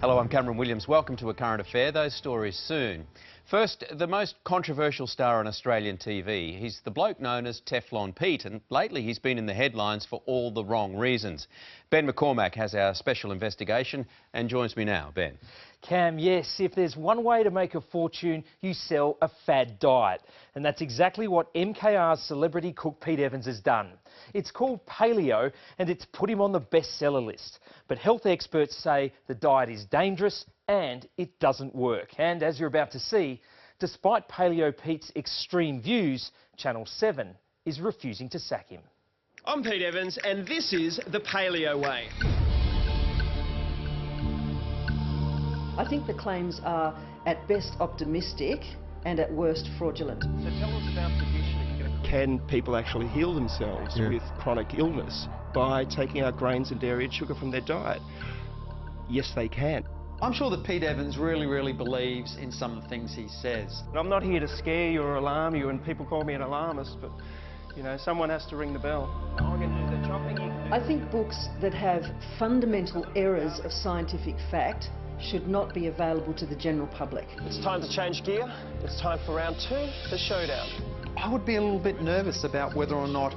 Hello, I'm Cameron Williams. Welcome to A Current Affair. Those stories soon. First, the most controversial star on Australian TV. He's the bloke known as Teflon Pete, and lately he's been in the headlines for all the wrong reasons. Ben McCormack has our special investigation and joins me now. Ben. Cam, yes, if there's one way to make a fortune, you sell a fad diet. And that's exactly what MKR's celebrity cook Pete Evans has done. It's called Paleo and it's put him on the bestseller list. But health experts say the diet is dangerous and it doesn't work. And as you're about to see, despite Paleo Pete's extreme views, Channel 7 is refusing to sack him. I'm Pete Evans and this is the Paleo way. I think the claims are at best optimistic and at worst fraudulent. So tell us about the dish that you're going to cook. Can people actually heal themselves with chronic illness by taking out grains and dairy and sugar from their diet? Yes, they can. I'm sure that Pete Evans really believes in some of the things he says. I'm not here to scare you or alarm you, and people call me an alarmist, but, you know, someone has to ring the bell. I'm going to do the chopping. I think books that have fundamental errors of scientific fact should not be available to the general public. It's time to change gear. It's time for round 2, the showdown. I would be a little bit nervous about whether or not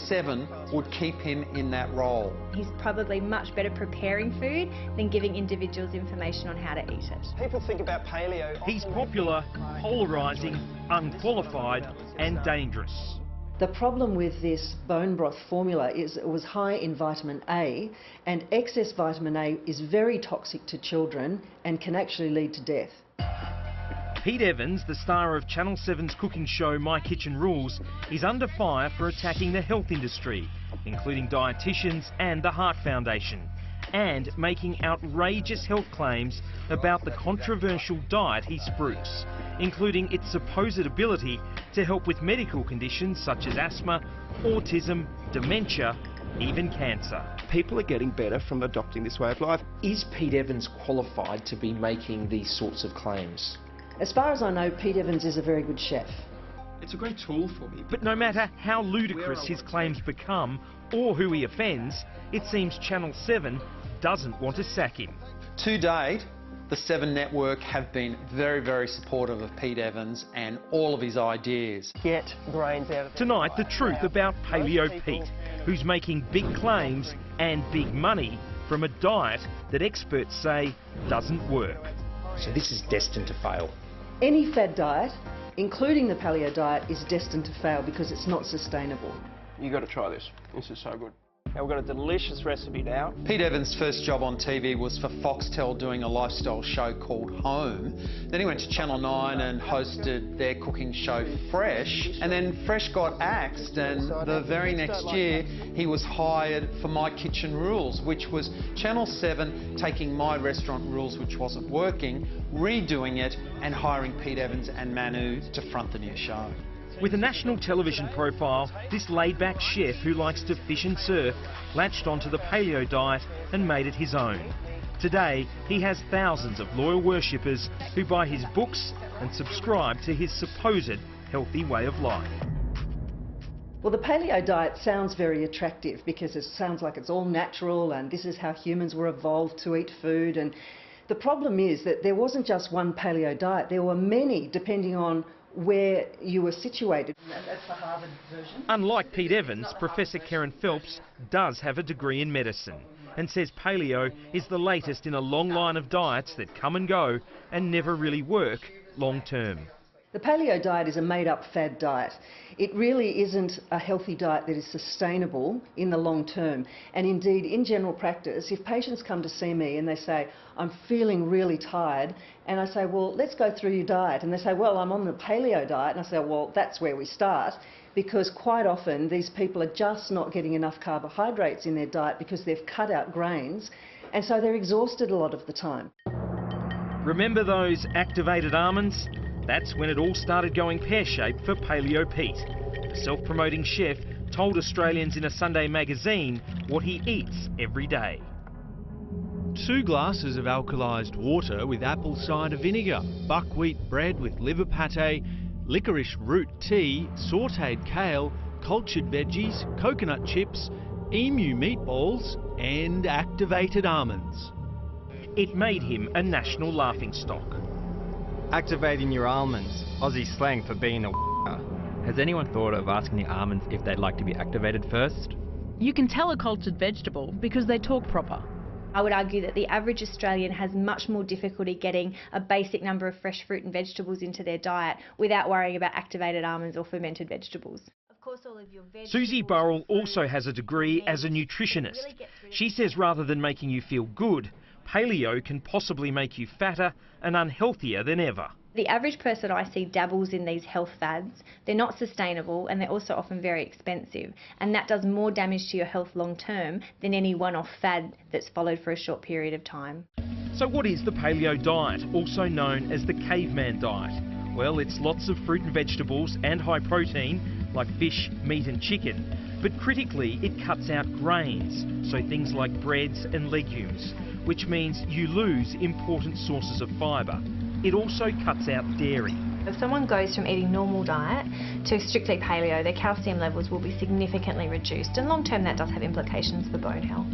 7 would keep him in that role. He's probably much better preparing food than giving individuals information on how to eat it. People think about paleo. He's popular, polarising, unqualified and dangerous. The problem with this bone broth formula is it was high in vitamin A, and excess vitamin A is very toxic to children and can actually lead to death. Pete Evans, the star of Channel 7's cooking show My Kitchen Rules, is under fire for attacking the health industry, including dietitians and the Heart Foundation, and making outrageous health claims about the controversial diet he spruiks, including its supposed ability to help with medical conditions such as asthma, autism, dementia, even cancer. People are getting better from adopting this way of life. Is Pete Evans qualified to be making these sorts of claims? As far as I know, Pete Evans is a very good chef. It's a great tool for me. But no matter how ludicrous his claims become or who he offends, it seems Channel 7 doesn't want to sack him. To date, the 7 network have been very supportive of Pete Evans and all of his ideas. Get grains out of it. Tonight, the truth about Paleo Pete, who's making big claims and big money from a diet that experts say doesn't work. So this is destined to fail. Any fad diet, including the paleo diet, is destined to fail because it's not sustainable. You got to try this. This is so good. Now we've got a delicious recipe now. Pete Evans' first job on TV was for Foxtel doing a lifestyle show called Home. Then he went to Channel 9 and hosted their cooking show Fresh. And then Fresh got axed, and the very next year he was hired for My Kitchen Rules, which was Channel 7 taking My Restaurant Rules, which wasn't working, redoing it and hiring Pete Evans and Manu to front the new show. With a national television profile, this laid-back chef who likes to fish and surf latched onto the paleo diet and made it his own. Today, he has thousands of loyal worshippers who buy his books and subscribe to his supposed healthy way of life. Well, the paleo diet sounds very attractive because it sounds like it's all natural and this is how humans were evolved to eat food. And the problem is that there wasn't just one paleo diet, there were many depending on where you were situated. That's the Harvard version. Unlike Pete Evans, Professor Karen Phelps does have a degree in medicine and says paleo is the latest in a long line of diets that come and go and never really work long term. The paleo diet is a made-up fad diet. It really isn't a healthy diet that is sustainable in the long term. And indeed, in general practice, if patients come to see me and they say, I'm feeling really tired, and I say, well, let's go through your diet. And they say, well, I'm on the paleo diet. And I say, well, that's where we start. Because quite often, these people are just not getting enough carbohydrates in their diet because they've cut out grains. And so they're exhausted a lot of the time. Remember those activated almonds? That's when it all started going pear-shaped for Paleo Pete. The self-promoting chef told Australians in a Sunday magazine what he eats every day. 2 glasses of alkalised water with apple cider vinegar, buckwheat bread with liver pate, licorice root tea, sautéed kale, cultured veggies, coconut chips, emu meatballs and activated almonds. it made him a national laughingstock. Activating your almonds, Aussie slang for being a Has anyone thought of asking the almonds if they'd like to be activated first? You can tell a cultured vegetable because they talk proper. I would argue that the average Australian has much more difficulty getting a basic number of fresh fruit and vegetables into their diet without worrying about activated almonds or fermented vegetables. Susie Burrell also has a degree as a nutritionist. She says rather than making you feel good, paleo can possibly make you fatter and unhealthier than ever. The average person I see dabbles in these health fads. They're not sustainable and they're also often very expensive, and that does more damage to your health long term than any one-off fad that's followed for a short period of time. So what is the paleo diet, also known as the caveman diet? Well, it's lots of fruit and vegetables and high protein like fish, meat and chicken, but critically it cuts out grains, so things like breads and legumes, which means you lose important sources of fibre. It also cuts out dairy. If someone goes from eating normal diet to strictly paleo, their calcium levels will be significantly reduced, and long term that does have implications for bone health.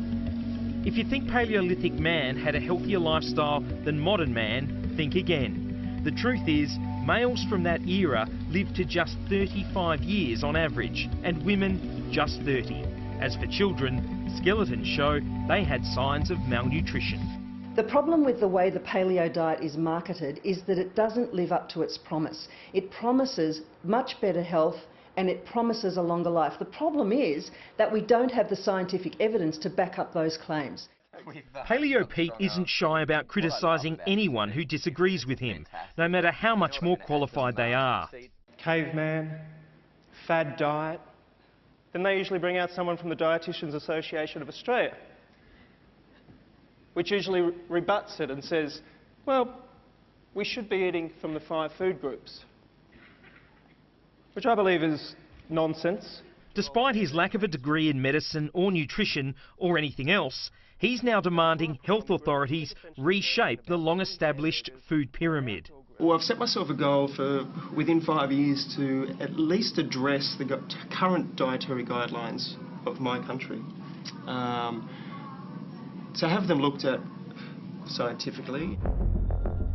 If you think Paleolithic man had a healthier lifestyle than modern man, think again. The truth is, males from that era lived to just 35 years on average, and women just 30. As for children, skeletons show they had signs of malnutrition. The problem with the way the paleo diet is marketed is that it doesn't live up to its promise. It promises much better health and it promises a longer life. The problem is that we don't have the scientific evidence to back up those claims. Paleo Pete isn't shy about criticising anyone who disagrees with him, no matter how much more qualified they are. Caveman, fad diet. Then they usually bring out someone from the Dietitians Association of Australia, which usually rebuts it and says, well, we should be eating from the 5 food groups, which I believe is nonsense. Despite his lack of a degree in medicine or nutrition or anything else, he's now demanding health authorities reshape the long-established food pyramid. Well, I've set myself a goal for within 5 years to at least address the current dietary guidelines of my country. To have them looked at scientifically.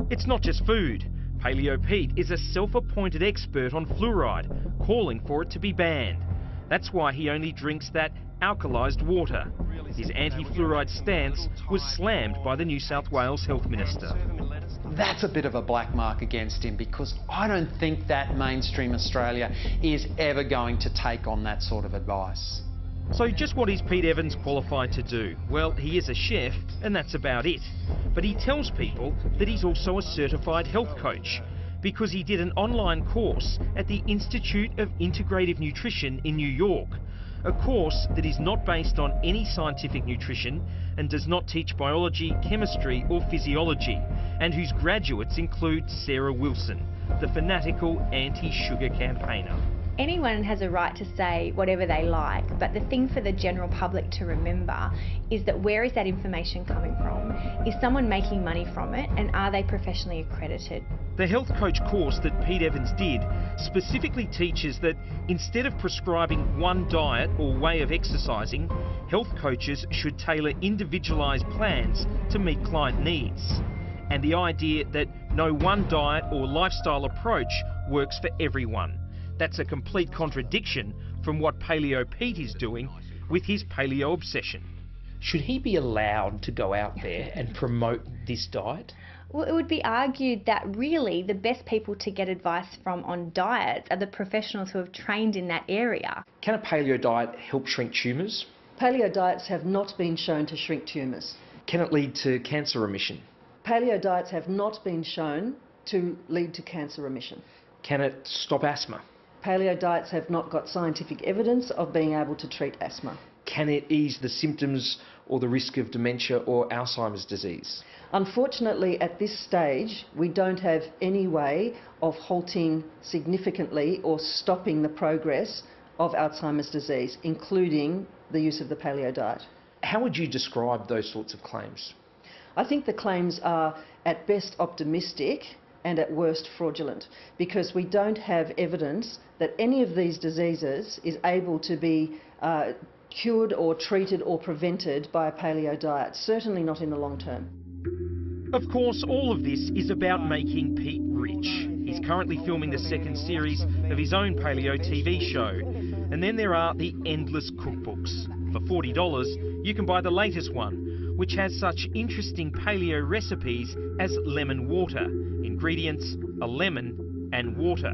It's not just food. Paleo Pete is a self-appointed expert on fluoride, calling for it to be banned. That's why he only drinks that alkalised water. His anti-fluoride stance was slammed by the New South Wales Health Minister. That's a bit of a black mark against him, because I don't think that mainstream Australia is ever going to take on that sort of advice. So just what is Pete Evans qualified to do? Well, he is a chef, and that's about it. But he tells people that he's also a certified health coach, because he did an online course at the Institute of Integrative Nutrition in New York, a course that is not based on any scientific nutrition and does not teach biology, chemistry or physiology, and whose graduates include Sarah Wilson, the fanatical anti-sugar campaigner. Anyone has a right to say whatever they like, but the thing for the general public to remember is that where is that information coming from? Is someone making money from it, and are they professionally accredited? The health coach course that Pete Evans did specifically teaches that instead of prescribing one diet or way of exercising, health coaches should tailor individualised plans to meet client needs. And the idea that no one diet or lifestyle approach works for everyone. That's a complete contradiction from what Paleo Pete is doing with his paleo obsession. Should he be allowed to go out there and promote this diet? Well, it would be argued that really the best people to get advice from on diets are the professionals who have trained in that area. Can a paleo diet help shrink tumours? Paleo diets have not been shown to shrink tumours. Can it lead to cancer remission? Paleo diets have not been shown to lead to cancer remission. Can it stop asthma? Paleo diets have not got scientific evidence of being able to treat asthma. Can it ease the symptoms or the risk of dementia or Alzheimer's disease? Unfortunately, at this stage, we don't have any way of halting significantly or stopping the progress of Alzheimer's disease, including the use of the paleo diet. How would you describe those sorts of claims? I think the claims are at best optimistic and at worst fraudulent, because we don't have evidence that any of these diseases is able to be cured or treated or prevented by a paleo diet, certainly not in the long term. Of course, all of this is about making Pete rich. He's currently filming the second series of his own paleo TV show. And then there are the endless cookbooks. For $40, you can buy the latest one, which has such interesting paleo recipes as lemon water. Ingredients, a lemon and water.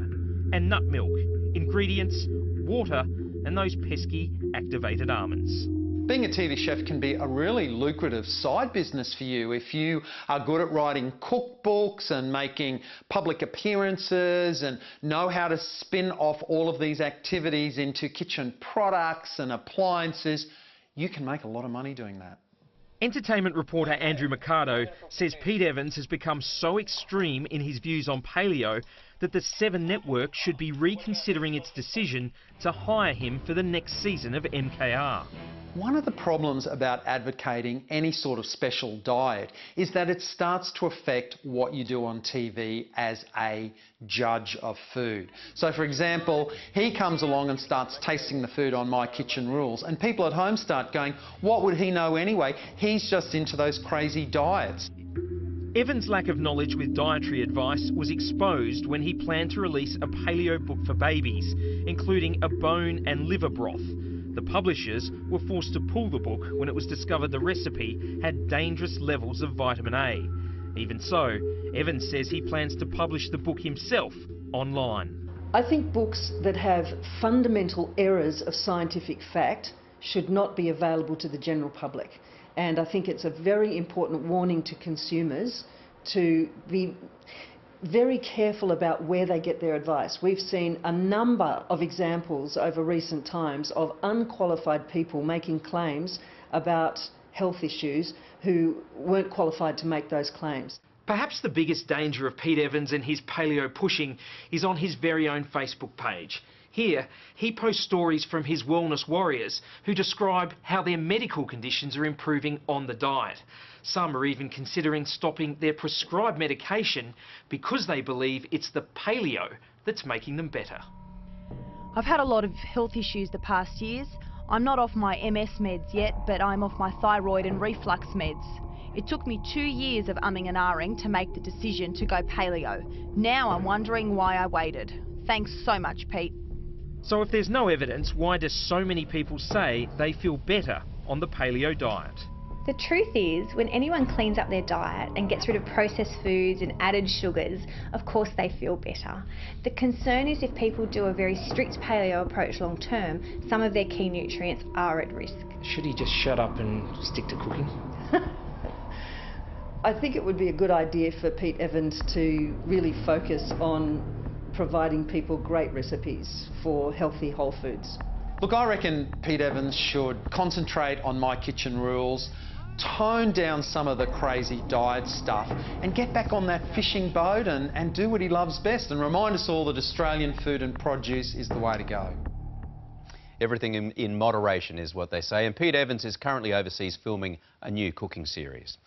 And nut milk. Ingredients, water and those pesky activated almonds. Being a TV chef can be a really lucrative side business for you if you are good at writing cookbooks and making public appearances and know how to spin off all of these activities into kitchen products and appliances. You can make a lot of money doing that. Entertainment reporter Andrew Mercado says Pete Evans has become so extreme in his views on paleo that the Seven Network should be reconsidering its decision to hire him for the next season of MKR. One of the problems about advocating any sort of special diet is that it starts to affect what you do on TV as a judge of food. So for example, he comes along and starts tasting the food on My Kitchen Rules and people at home start going, what would he know anyway? He's just into those crazy diets. Evans' lack of knowledge with dietary advice was exposed when he planned to release a paleo book for babies, including a bone and liver broth. The publishers were forced to pull the book when it was discovered the recipe had dangerous levels of vitamin A. Even so, Evans says he plans to publish the book himself online. I think books that have fundamental errors of scientific fact should not be available to the general public. And I think it's a very important warning to consumers to be very careful about where they get their advice. We've seen a number of examples over recent times of unqualified people making claims about health issues who weren't qualified to make those claims. Perhaps the biggest danger of Pete Evans and his paleo pushing is on his very own Facebook page. Here, he posts stories from his wellness warriors who describe how their medical conditions are improving on the diet. Some are even considering stopping their prescribed medication because they believe it's the paleo that's making them better. I've had a lot of health issues the past years. I'm not off my MS meds yet, but I'm off my thyroid and reflux meds. It took me 2 years of umming and ahhing to make the decision to go paleo. Now I'm wondering why I waited. Thanks so much, Pete. So if there's no evidence, why do so many people say they feel better on the paleo diet? The truth is, when anyone cleans up their diet and gets rid of processed foods and added sugars, of course they feel better. The concern is if people do a very strict paleo approach long term, some of their key nutrients are at risk. Should he just shut up and stick to cooking? I think it would be a good idea for Pete Evans to really focus on providing people great recipes for healthy whole foods. Look, I reckon Pete Evans should concentrate on My Kitchen Rules, tone down some of the crazy diet stuff and get back on that fishing boat and do what he loves best and remind us all that Australian food and produce is the way to go. Everything in moderation is what they say, and Pete Evans is currently overseas filming a new cooking series.